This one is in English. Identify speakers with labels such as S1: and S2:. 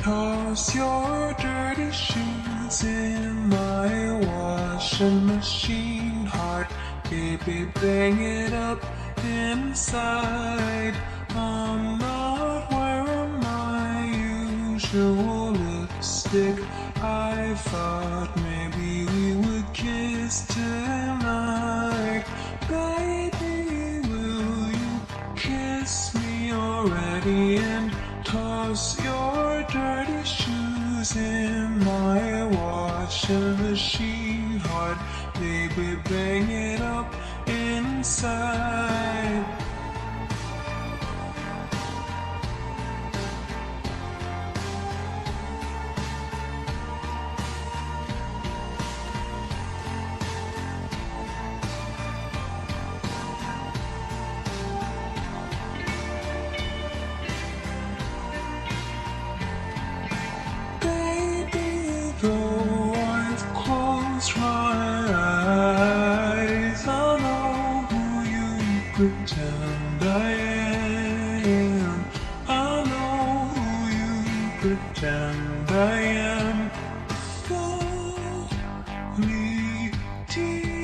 S1: Toss your dirty shoes in my washing machine. Heart, baby, bang it up inside. I'm not wearing my usual lipstick. I thought maybe we would kiss tonight. Baby, will you kiss me already and toss your dirty shoes in my washing machine? Heart, baby, bang it up inside. Though I've closed my eyes, I know who you pretend I am. I know who you pretend I am. Only T-Y.